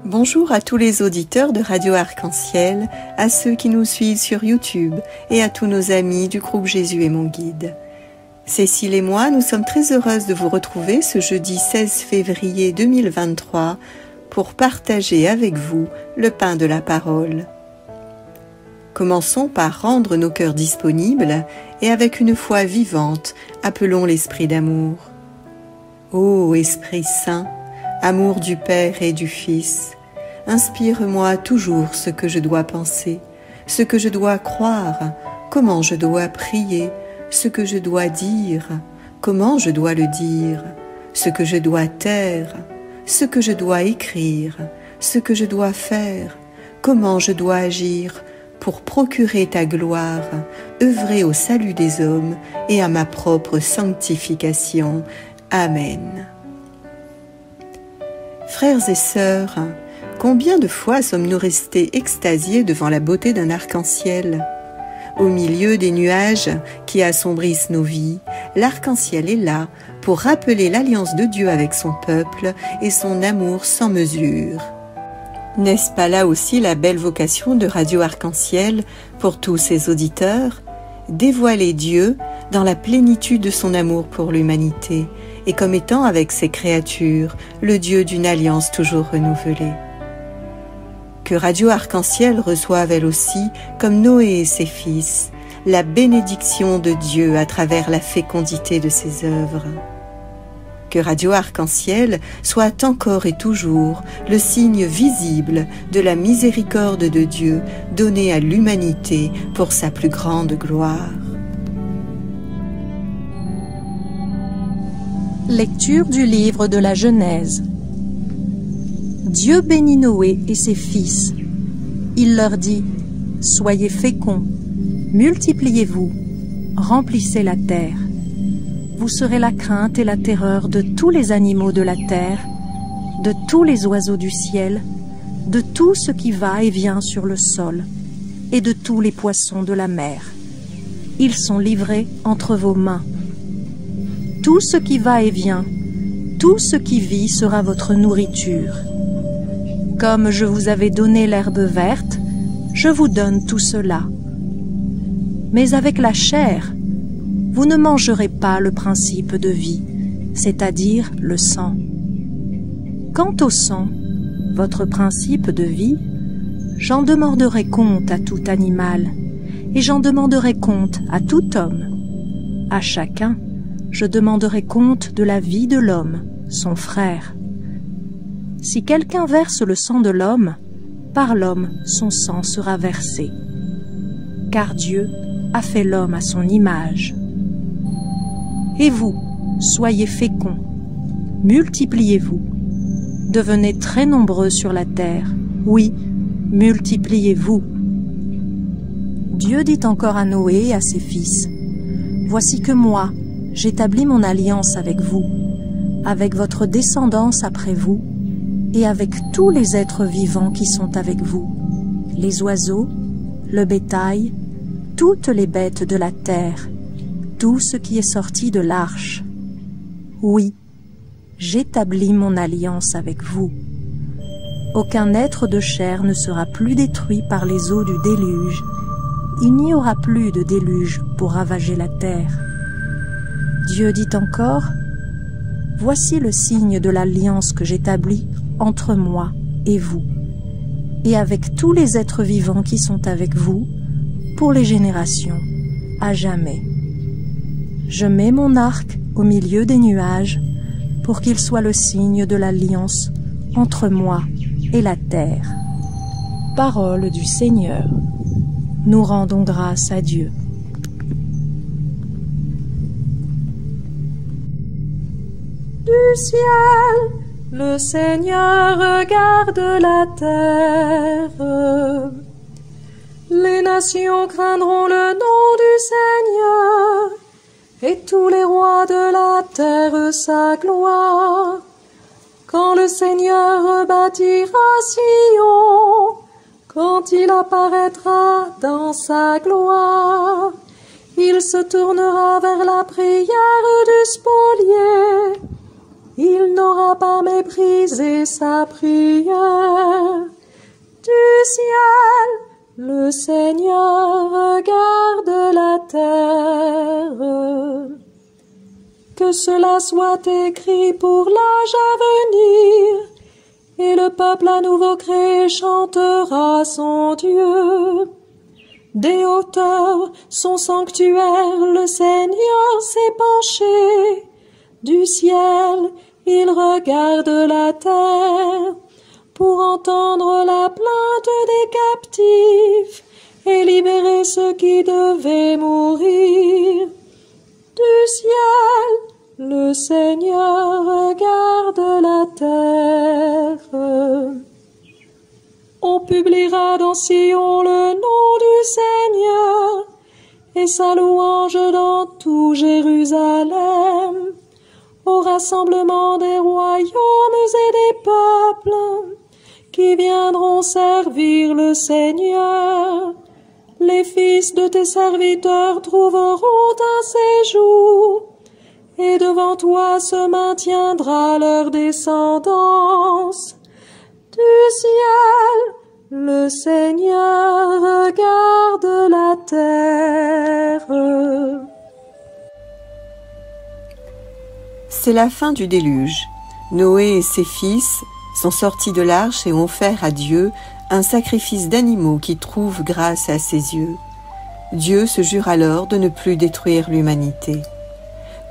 Bonjour à tous les auditeurs de Radio Arc-en-Ciel, à ceux qui nous suivent sur YouTube et à tous nos amis du groupe Jésus est mon guide. Cécile et moi, nous sommes très heureuses de vous retrouver ce jeudi 16 février 2023 pour partager avec vous le pain de la parole. Commençons par rendre nos cœurs disponibles et avec une foi vivante, appelons l'Esprit d'amour. Ô Esprit Saint, amour du Père et du Fils, inspire-moi toujours ce que je dois penser, ce que je dois croire, comment je dois prier, ce que je dois dire, comment je dois le dire, ce que je dois taire, ce que je dois écrire, ce que je dois faire, comment je dois agir pour procurer ta gloire, œuvrer au salut des hommes et à ma propre sanctification. Amen. Frères et sœurs, combien de fois sommes-nous restés extasiés devant la beauté d'un arc-en-ciel ? Au milieu des nuages qui assombrissent nos vies, l'arc-en-ciel est là pour rappeler l'alliance de Dieu avec son peuple et son amour sans mesure. N'est-ce pas là aussi la belle vocation de Radio Arc-en-Ciel pour tous ses auditeurs ? Dévoiler Dieu dans la plénitude de son amour pour l'humanité et comme étant avec ses créatures le Dieu d'une alliance toujours renouvelée. Que Radio Arc-en-Ciel reçoive elle aussi, comme Noé et ses fils, la bénédiction de Dieu à travers la fécondité de ses œuvres. Que Radio Arc-en-Ciel soit encore et toujours le signe visible de la miséricorde de Dieu donnée à l'humanité pour sa plus grande gloire. Lecture du livre de la Genèse. Dieu bénit Noé et ses fils. Il leur dit : soyez féconds, multipliez-vous, remplissez la terre. Vous serez la crainte et la terreur de tous les animaux de la terre, de tous les oiseaux du ciel, de tout ce qui va et vient sur le sol, et de tous les poissons de la mer. Ils sont livrés entre vos mains. Tout ce qui va et vient, tout ce qui vit sera votre nourriture. Comme je vous avais donné l'herbe verte, je vous donne tout cela. Mais avec la chair, vous ne mangerez pas le principe de vie, c'est-à-dire le sang. Quant au sang, votre principe de vie, j'en demanderai compte à tout animal, et j'en demanderai compte à tout homme. À chacun, je demanderai compte de la vie de l'homme, son frère. Si quelqu'un verse le sang de l'homme, par l'homme son sang sera versé. Car Dieu a fait l'homme à son image. Et vous, soyez féconds, multipliez-vous, devenez très nombreux sur la terre, oui, multipliez-vous. Dieu dit encore à Noé et à ses fils : voici que moi, j'établis mon alliance avec vous, avec votre descendance après vous, et avec tous les êtres vivants qui sont avec vous, les oiseaux, le bétail, toutes les bêtes de la terre, tout ce qui est sorti de l'arche. Oui, j'établis mon alliance avec vous. Aucun être de chair ne sera plus détruit par les eaux du déluge. Il n'y aura plus de déluge pour ravager la terre. Dieu dit encore : voici le signe de l'alliance que j'établis entre moi et vous, et avec tous les êtres vivants qui sont avec vous, pour les générations, à jamais. Je mets mon arc au milieu des nuages, pour qu'il soit le signe de l'alliance entre moi et la terre. Parole du Seigneur. Nous rendons grâce à Dieu. Du ciel, le Seigneur regarde la terre. Les nations craindront le nom du Seigneur, et tous les rois de la terre sa gloire. Quand le Seigneur rebâtira Sion, quand il apparaîtra dans sa gloire. Il se tournera vers la prière du spolié. Il n'aura pas méprisé sa prière. Du ciel, le Seigneur regarde la terre. Que cela soit écrit pour l'âge à venir, et le peuple à nouveau créé chantera son Dieu. Des hauteurs, son sanctuaire, le Seigneur s'est penché. Du ciel, il regarde la terre pour entendre la plainte des captifs et libérer ceux qui devaient mourir. Du ciel, le Seigneur regarde la terre. On publiera dans Sion le nom du Seigneur et sa louange dans tout Jérusalem, au rassemblement des royaumes et des peuples qui viendront servir le Seigneur. Les fils de tes serviteurs trouveront un séjour, et devant toi se maintiendra leur descendance. Du ciel, le Seigneur regarde la terre. C'est la fin du déluge. Noé et ses fils sont sortis de l'arche et ont offert à Dieu un sacrifice d'animaux qui trouve grâce à ses yeux. Dieu se jure alors de ne plus détruire l'humanité.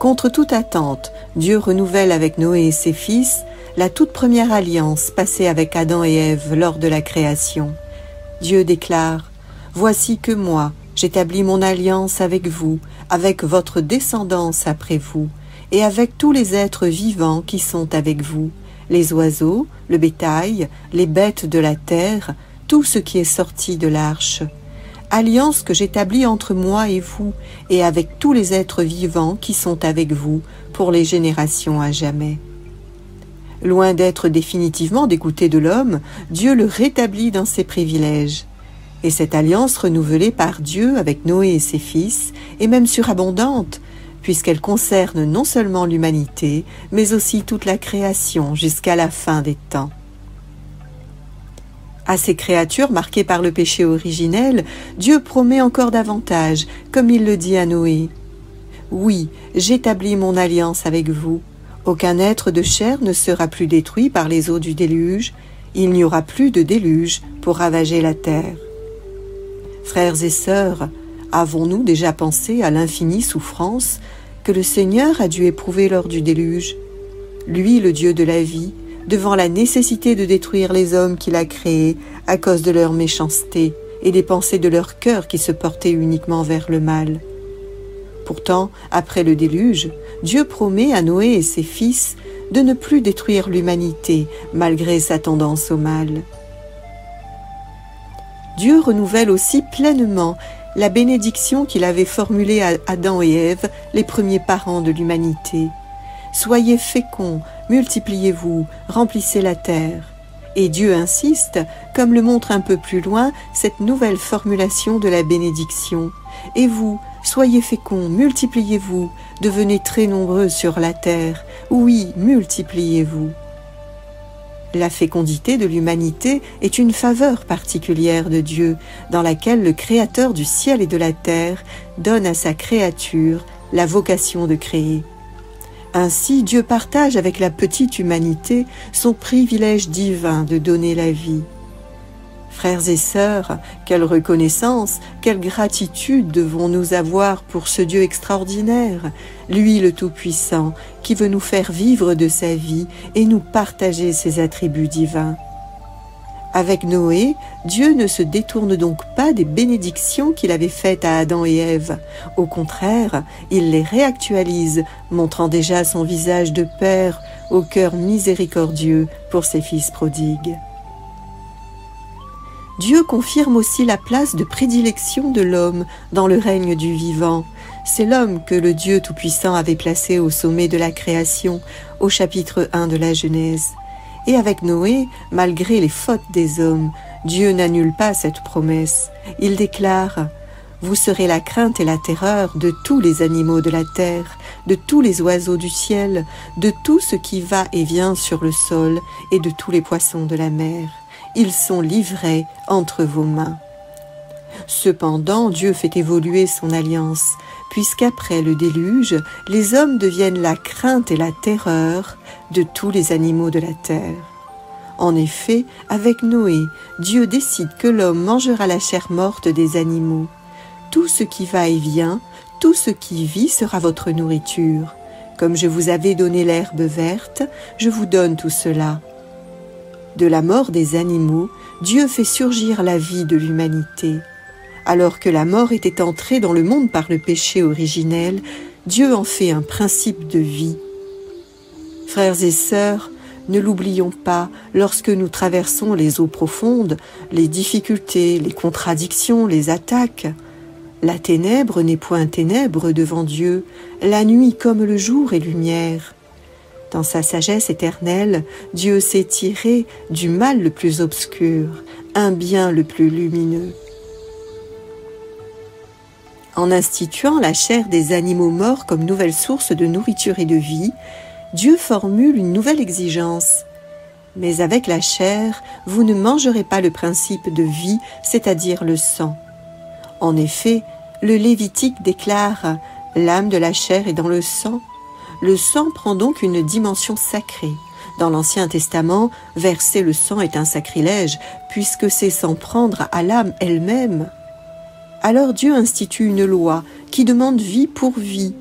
Contre toute attente, Dieu renouvelle avec Noé et ses fils la toute première alliance passée avec Adam et Ève lors de la création. Dieu déclare « Voici que moi, j'établis mon alliance avec vous, avec votre descendance après vous, et avec tous les êtres vivants qui sont avec vous, les oiseaux, le bétail, les bêtes de la terre, tout ce qui est sorti de l'arche. Alliance que j'établis entre moi et vous, et avec tous les êtres vivants qui sont avec vous, pour les générations à jamais. » Loin d'être définitivement dégoûté de l'homme, Dieu le rétablit dans ses privilèges. Et cette alliance renouvelée par Dieu avec Noé et ses fils est même surabondante, puisqu'elle concerne non seulement l'humanité, mais aussi toute la création jusqu'à la fin des temps. À ces créatures marquées par le péché originel, Dieu promet encore davantage, comme il le dit à Noé. « Oui, j'établis mon alliance avec vous. Aucun être de chair ne sera plus détruit par les eaux du déluge. Il n'y aura plus de déluge pour ravager la terre. » Frères et sœurs, avons-nous déjà pensé à l'infinie souffrance que le Seigneur a dû éprouver lors du déluge? Lui, le Dieu de la vie, devant la nécessité de détruire les hommes qu'il a créés à cause de leur méchanceté et des pensées de leur cœur qui se portaient uniquement vers le mal. Pourtant, après le déluge, Dieu promet à Noé et ses fils de ne plus détruire l'humanité malgré sa tendance au mal. Dieu renouvelle aussi pleinement la bénédiction qu'il avait formulée à Adam et Ève, les premiers parents de l'humanité. « Soyez féconds, multipliez-vous, remplissez la terre. » Et Dieu insiste, comme le montre un peu plus loin cette nouvelle formulation de la bénédiction. « Et vous, soyez féconds, multipliez-vous, devenez très nombreux sur la terre. Oui, multipliez-vous. » La fécondité de l'humanité est une faveur particulière de Dieu, dans laquelle le Créateur du ciel et de la terre donne à sa créature la vocation de créer. Ainsi, Dieu partage avec la petite humanité son privilège divin de donner la vie. Frères et sœurs, quelle reconnaissance, quelle gratitude devons-nous avoir pour ce Dieu extraordinaire, lui le Tout-Puissant, qui veut nous faire vivre de sa vie et nous partager ses attributs divins. Avec Noé, Dieu ne se détourne donc pas des bénédictions qu'il avait faites à Adam et Ève. Au contraire, il les réactualise, montrant déjà son visage de Père au cœur miséricordieux pour ses fils prodigues. Dieu confirme aussi la place de prédilection de l'homme dans le règne du vivant. C'est l'homme que le Dieu Tout-Puissant avait placé au sommet de la création, au chapitre 1 de la Genèse. Et avec Noé, malgré les fautes des hommes, Dieu n'annule pas cette promesse. Il déclare « Vous serez la crainte et la terreur de tous les animaux de la terre, de tous les oiseaux du ciel, de tout ce qui va et vient sur le sol et de tous les poissons de la mer. Ils sont livrés entre vos mains. » Cependant, Dieu fait évoluer son alliance, puisqu'après le déluge, les hommes deviennent la crainte et la terreur de tous les animaux de la terre. En effet, avec Noé, Dieu décide que l'homme mangera la chair morte des animaux. Tout ce qui va et vient, tout ce qui vit sera votre nourriture. Comme je vous avais donné l'herbe verte, je vous donne tout cela. De la mort des animaux, Dieu fait surgir la vie de l'humanité. Alors que la mort était entrée dans le monde par le péché originel, Dieu en fait un principe de vie. Frères et sœurs, ne l'oublions pas, lorsque nous traversons les eaux profondes, les difficultés, les contradictions, les attaques. La ténèbre n'est point ténèbre devant Dieu, la nuit comme le jour est lumière. Dans sa sagesse éternelle, Dieu sait tirer du mal le plus obscur, un bien le plus lumineux. En instituant la chair des animaux morts comme nouvelle source de nourriture et de vie, Dieu formule une nouvelle exigence. Mais avec la chair, vous ne mangerez pas le principe de vie, c'est-à-dire le sang. En effet, le Lévitique déclare « L'âme de la chair est dans le sang ». Le sang prend donc une dimension sacrée. Dans l'Ancien Testament, verser le sang est un sacrilège, puisque c'est s'en prendre à l'âme elle-même. Alors Dieu institue une loi qui demande vie pour vie.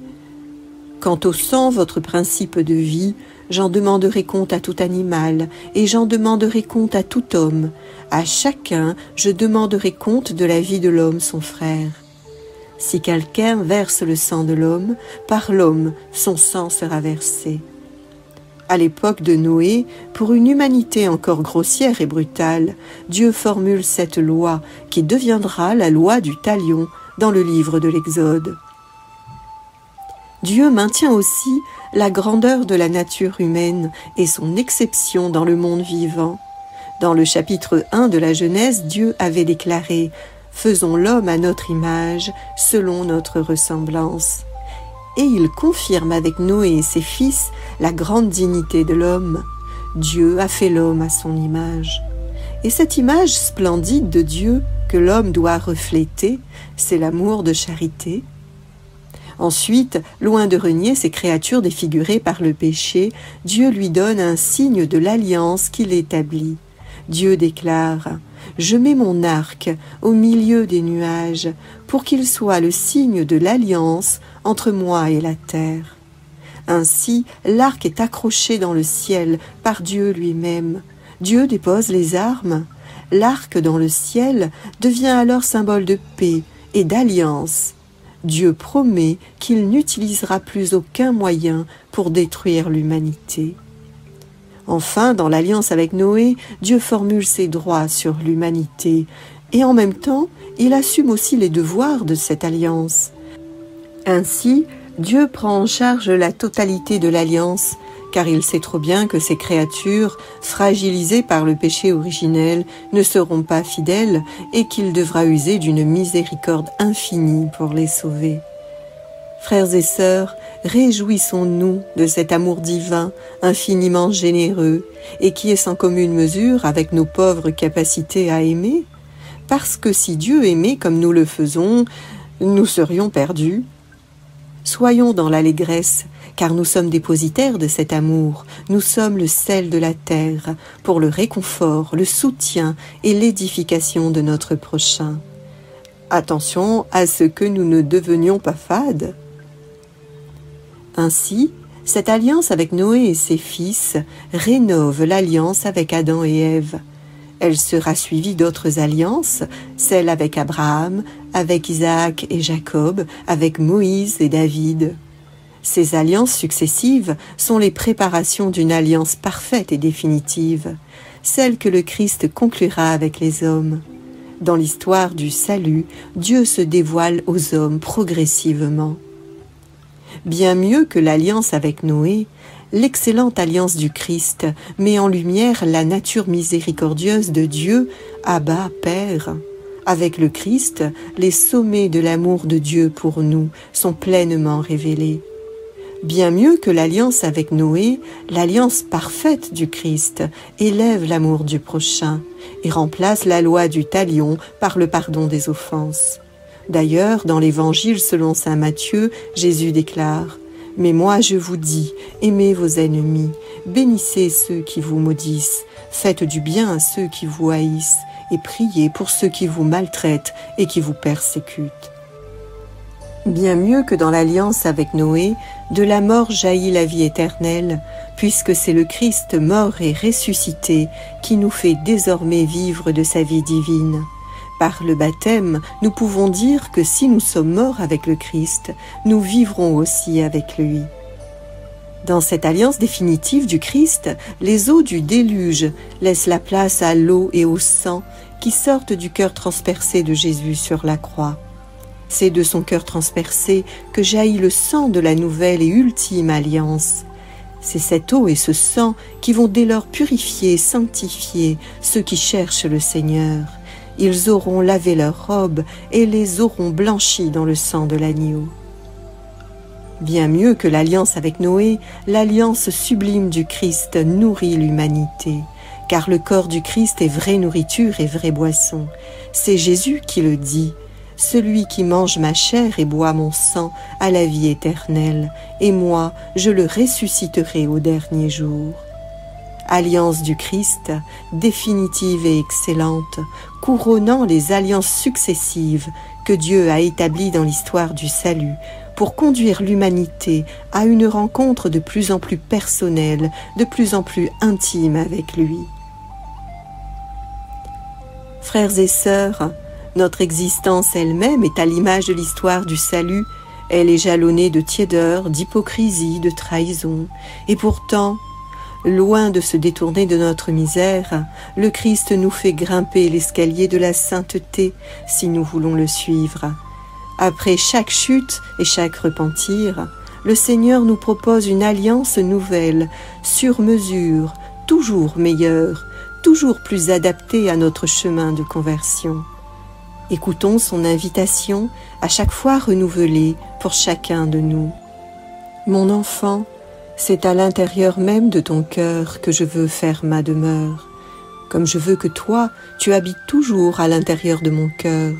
Quant au sang, votre principe de vie, j'en demanderai compte à tout animal, et j'en demanderai compte à tout homme. À chacun, je demanderai compte de la vie de l'homme, son frère. Si quelqu'un verse le sang de l'homme, par l'homme, son sang sera versé. À l'époque de Noé, pour une humanité encore grossière et brutale, Dieu formule cette loi qui deviendra la loi du talion dans le livre de l'Exode. Dieu maintient aussi la grandeur de la nature humaine et son exception dans le monde vivant. Dans le chapitre 1 de la Genèse, Dieu avait déclaré « Faisons l'homme à notre image, selon notre ressemblance ». Et il confirme avec Noé et ses fils la grande dignité de l'homme. Dieu a fait l'homme à son image. Et cette image splendide de Dieu que l'homme doit refléter, c'est l'amour de charité. Ensuite, loin de renier ces créatures défigurées par le péché, Dieu lui donne un signe de l'alliance qu'il établit. Dieu déclare « Je mets mon arc au milieu des nuages pour qu'il soit le signe de l'alliance entre moi et la terre. » Ainsi, l'arc est accroché dans le ciel par Dieu lui-même. Dieu dépose les armes. L'arc dans le ciel devient alors symbole de paix et d'alliance. Dieu promet qu'il n'utilisera plus aucun moyen pour détruire l'humanité. Enfin, dans l'alliance avec Noé, Dieu formule ses droits sur l'humanité et en même temps, il assume aussi les devoirs de cette alliance. Ainsi, Dieu prend en charge la totalité de l'alliance, car il sait trop bien que ces créatures, fragilisées par le péché originel, ne seront pas fidèles et qu'il devra user d'une miséricorde infinie pour les sauver. Frères et sœurs, réjouissons-nous de cet amour divin, infiniment généreux, et qui est sans commune mesure avec nos pauvres capacités à aimer, parce que si Dieu aimait comme nous le faisons, nous serions perdus. Soyons dans l'allégresse, car nous sommes dépositaires de cet amour, nous sommes le sel de la terre, pour le réconfort, le soutien et l'édification de notre prochain. Attention à ce que nous ne devenions pas fades. Ainsi, cette alliance avec Noé et ses fils rénove l'alliance avec Adam et Ève. Elle sera suivie d'autres alliances, celle avec Abraham, avec Isaac et Jacob, avec Moïse et David. Ces alliances successives sont les préparations d'une alliance parfaite et définitive, celle que le Christ conclura avec les hommes. Dans l'histoire du salut, Dieu se dévoile aux hommes progressivement. Bien mieux que l'alliance avec Noé, l'excellente alliance du Christ met en lumière la nature miséricordieuse de Dieu, Abba, Père. Avec le Christ, les sommets de l'amour de Dieu pour nous sont pleinement révélés. Bien mieux que l'alliance avec Noé, l'alliance parfaite du Christ élève l'amour du prochain et remplace la loi du talion par le pardon des offenses. D'ailleurs, dans l'Évangile selon saint Matthieu, Jésus déclare « Mais moi je vous dis, aimez vos ennemis, bénissez ceux qui vous maudissent, faites du bien à ceux qui vous haïssent, et priez pour ceux qui vous maltraitent et qui vous persécutent. » Bien mieux que dans l'alliance avec Noé, de la mort jaillit la vie éternelle, puisque c'est le Christ mort et ressuscité qui nous fait désormais vivre de sa vie divine. Par le baptême, nous pouvons dire que si nous sommes morts avec le Christ, nous vivrons aussi avec lui. Dans cette alliance définitive du Christ, les eaux du déluge laissent la place à l'eau et au sang qui sortent du cœur transpercé de Jésus sur la croix. C'est de son cœur transpercé que jaillit le sang de la nouvelle et ultime alliance. C'est cette eau et ce sang qui vont dès lors purifier et sanctifier ceux qui cherchent le Seigneur. Ils auront lavé leurs robes et les auront blanchis dans le sang de l'agneau. Bien mieux que l'alliance avec Noé, l'alliance sublime du Christ nourrit l'humanité, car le corps du Christ est vraie nourriture et vraie boisson. C'est Jésus qui le dit. Celui qui mange ma chair et boit mon sang a la vie éternelle, et moi, je le ressusciterai au dernier jour. Alliance du Christ, définitive et excellente, couronnant les alliances successives que Dieu a établies dans l'histoire du salut, pour conduire l'humanité à une rencontre de plus en plus personnelle, de plus en plus intime avec lui. Frères et sœurs, notre existence elle-même est à l'image de l'histoire du salut. Elle est jalonnée de tiédeur, d'hypocrisie, de trahison. Et pourtant, loin de se détourner de notre misère, le Christ nous fait grimper l'escalier de la sainteté si nous voulons le suivre. Après chaque chute et chaque repentir, le Seigneur nous propose une alliance nouvelle, sur mesure, toujours meilleure, toujours plus adaptée à notre chemin de conversion. Écoutons son invitation, à chaque fois renouvelée pour chacun de nous. Mon enfant, c'est à l'intérieur même de ton cœur que je veux faire ma demeure, comme je veux que toi, tu habites toujours à l'intérieur de mon cœur.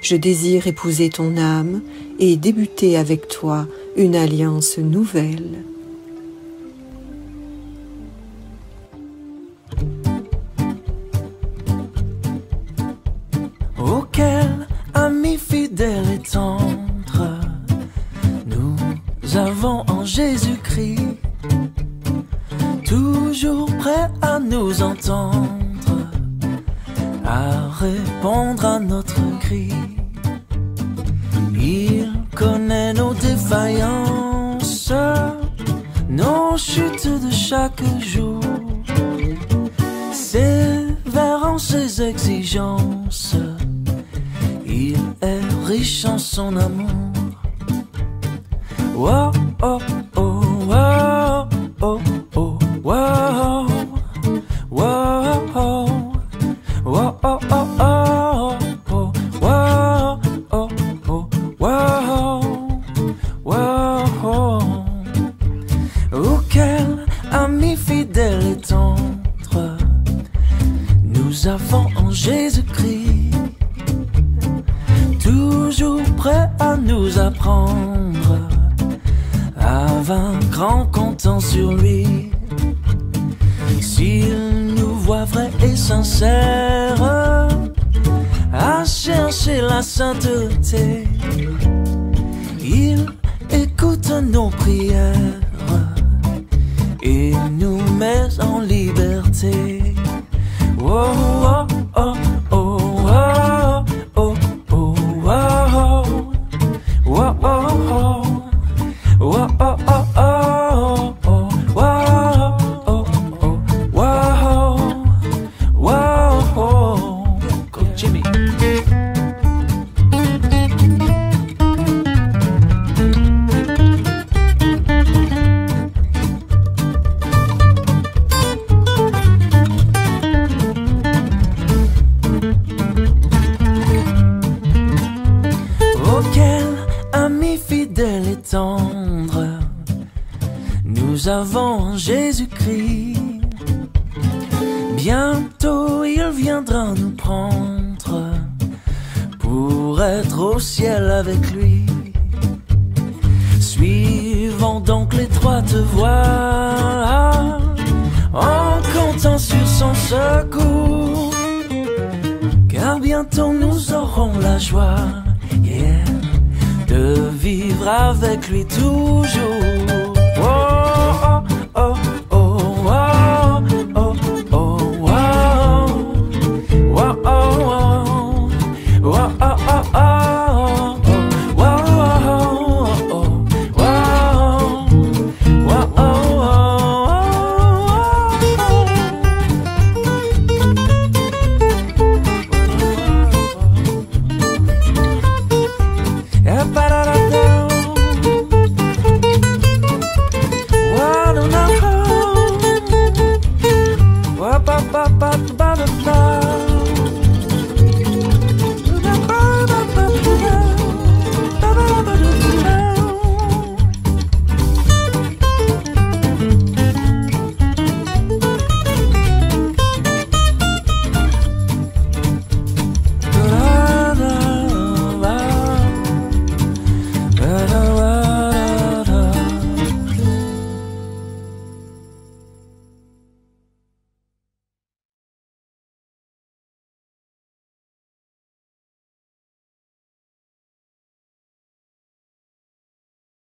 Je désire épouser ton âme et débuter avec toi une alliance nouvelle. Auquel ami fidèle et tendre nous avons en Jésus-Christ, toujours prêt à nous entendre, à répondre à notre cri. Il connaît nos défaillances, nos chutes de chaque jour, sévère en ses exigences. Il est riche en son amour. Wow, oh, oh, wow, oh, oh, wow, wow, oh, wow, oh, oh, oh, oh, wow, oh, oh, wow, wow. Auquel ami fidèle et tendre nous avons en Jésus-Christ, toujours prêt à nous apprendre à vaincre en comptant sur lui. S'il nous voit vrai et sincère, à chercher la sainteté, il écoute nos prières et nous met en liberté. Oh, oh, oh, oh, oh, oh, oh, wow, wow, wow, wow, oh, oh, oh, oh, wow, oh, oh, wow, wow. Go Jimmy. Auquel ami fidèle et tendre nous avons Jésus-Christ. Bientôt il viendra nous prendre pour être au ciel avec lui. Suivons donc l'étroite voie en comptant sur son secours, car bientôt nous aurons la joie, yeah, de vivre avec lui toujours. Oh, oh, oh, oh, oh, oh, oh, oh, oh, oh, oh, oh, oh, oh. Ba ba ba